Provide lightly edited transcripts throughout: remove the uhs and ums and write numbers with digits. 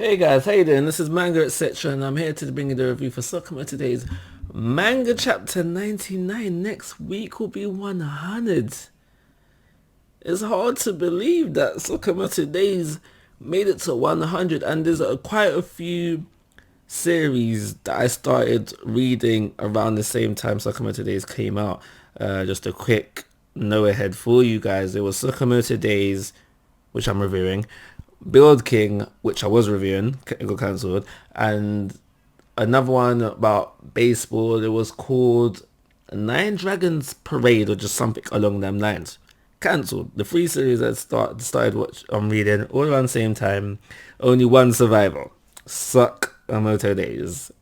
Hey guys, how you doing? This is Manga etc. and I'm here to bring you the review for Sakamoto Days Manga Chapter 99. Next week will be 100. It's hard to believe that Sakamoto Days made it to 100, and there's quite a few series that I started reading around the same time Sakamoto Days came out. Just a quick know ahead for you guys. It was Sakamoto Days, which I'm reviewing, Build King, which I was reviewing, it got cancelled, and another one about baseball. It was called Nine Dragons Parade or just something along them lines. Cancelled. The three series I started watch I'm reading all around the same time. Only one survival. Sakamoto Days.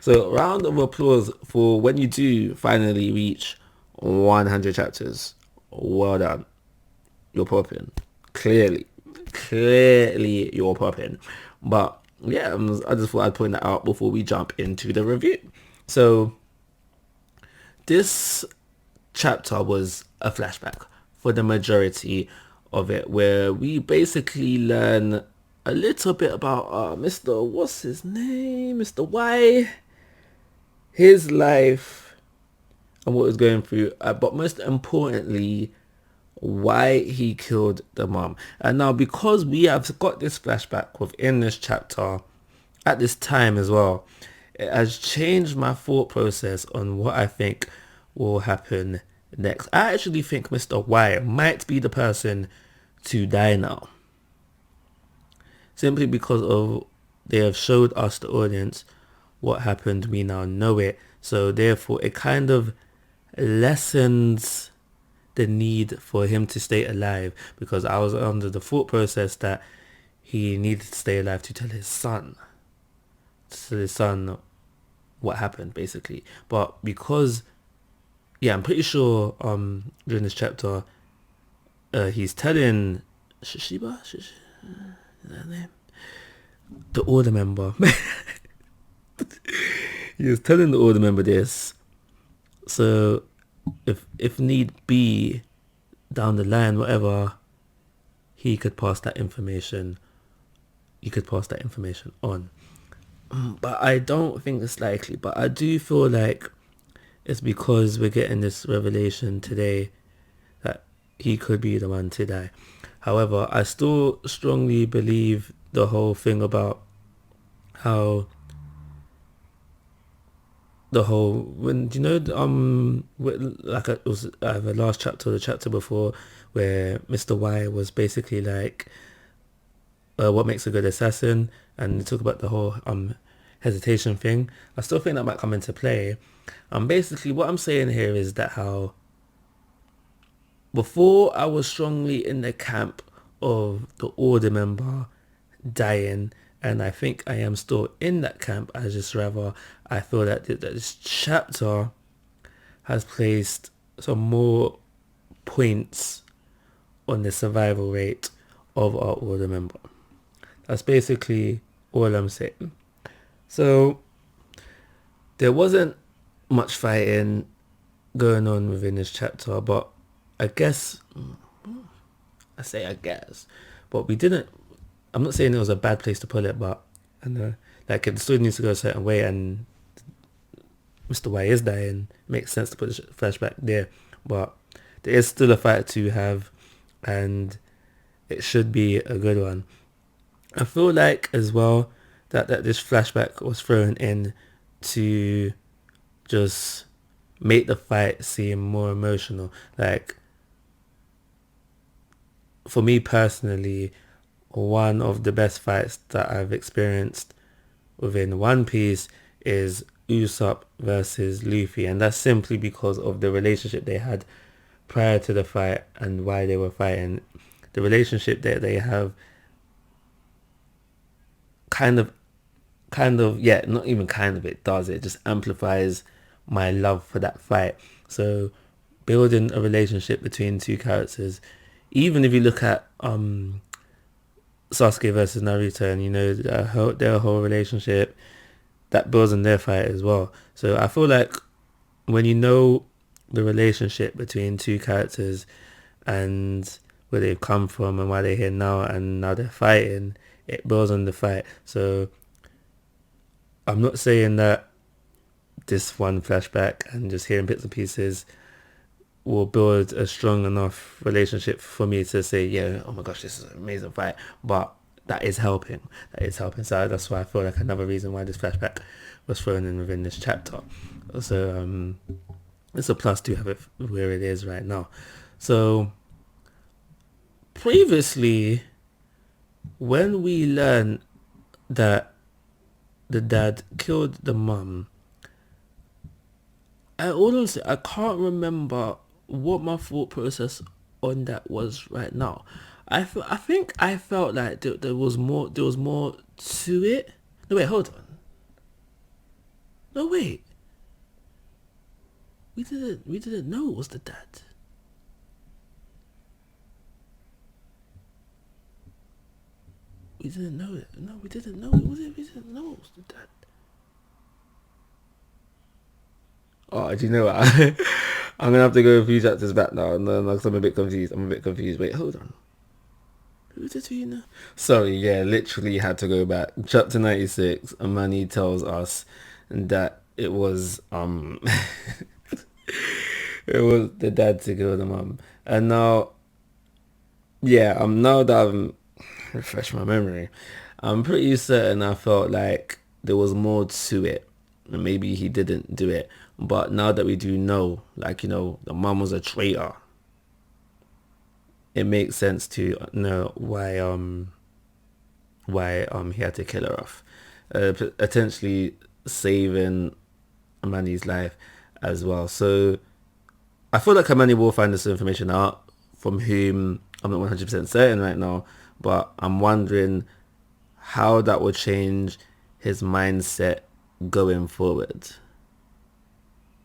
So round of applause for when you do finally reach 100 chapters. Well done. You're popping. Clearly you're popping. But yeah, I just thought I'd point that out before we jump into the review. So this chapter was a flashback for the majority of it, where we basically learn a little bit about Mr. What's his name? Mr. Y, his life and what he was going through, but most importantly, why he killed the mom. And now, because we have got this flashback within this chapter at this time as well, it has changed my thought process on what I think will happen next. I actually think Mr. Y might be the person to die now, simply because of they have showed us, the audience, what happened. We now know it, so therefore it kind of lessens the need for him to stay alive, because I was under the thought process that he needed to stay alive to tell his son what happened, basically. But because, yeah, I'm pretty sure during this chapter he's telling Shishiba, is that her name? The order member. He was telling the order member this, so if need be, down the line, whatever, he could pass that information. You could pass that information on. But I don't think it's likely. But I do feel like it's because we're getting this revelation today that he could be the one to die. However, I still strongly believe the whole thing about how the whole, when you know, like it was the last chapter or the chapter before, where Mr. Y was basically like, what makes a good assassin, and they talk about the whole hesitation thing. I still think that might come into play. Basically what I'm saying here is that how before I was strongly in the camp of the order member dying, and I think I am still in that camp. I feel that this chapter has placed some more points on the survival rate of our order member. That's basically all I'm saying. So there wasn't much fighting going on within this chapter, but I guess, I guess, but we didn't. I'm not saying it was a bad place to pull it, but I know, like, it still needs to go a certain way, and Mr. Y is dying. It makes sense to put the flashback there, but there is still a fight to have, and it should be a good one. I feel like as well that this flashback was thrown in to just make the fight seem more emotional. Like, for me personally, one of the best fights that I've experienced within One Piece is Usopp versus Luffy, and that's simply because of the relationship they had prior to the fight and why they were fighting. The relationship that they have kind of, yeah, not even kind of, it just amplifies my love for that fight. So building a relationship between two characters, even if you look at Sasuke versus Naruto, and you know their whole relationship, that builds on their fight as well. So I feel like when you know the relationship between two characters and where they've come from and why they're here now and now they're fighting, It builds on the fight. So I'm not saying that this one flashback and just hearing bits and pieces will build a strong enough relationship for me to say, yeah, oh my gosh, this is an amazing fight. But that is helping. That is helping. So that's why I feel like another reason why this flashback was thrown in within this chapter. So it's a plus to have it where it is right now. So previously, when we learned that the dad killed the mum, I can't remember what my thought process on that was right now. I think I felt like there was more to it. No wait, hold on. No wait. We didn't know it was the dad. We didn't know it. No, we didn't know it. Was it? We didn't know it was the dad. Oh, do you know what? I'm gonna have to go a few chapters back now, and then I'm a bit confused. Wait, hold on. Who did we know? Sorry, yeah, literally had to go back. Chapter 96. Amani tells us that it was it was the dad to kill the mum, and now, yeah, now that I've refreshed my memory, I'm pretty certain I felt like there was more to it. And maybe he didn't do it. But now that we do know, like, the mum was a traitor, it makes sense to know why he had to kill her off. Potentially saving Amani's life as well. So I feel like Amani will find this information out, from whom I'm not 100% certain right now, but I'm wondering how that will change his mindset going forward.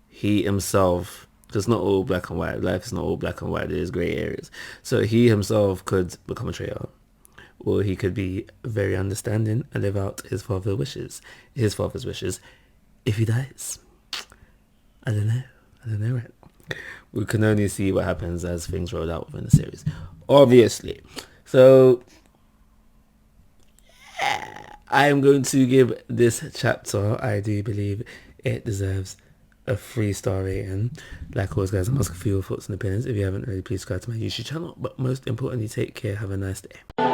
He himself, it's not all black and white. Life is not all black and white. There's grey areas. So he himself could become a traitor, or he could be very understanding and live out his father's wishes. If he dies, I don't know right now. We can only see what happens as things roll out within the series, obviously. So I am going to give this chapter, I do believe it deserves a 3-star rating. Like always, guys, I'm asking for your thoughts and opinions. If you haven't already, please subscribe to my YouTube channel. But most importantly, take care. Have a nice day.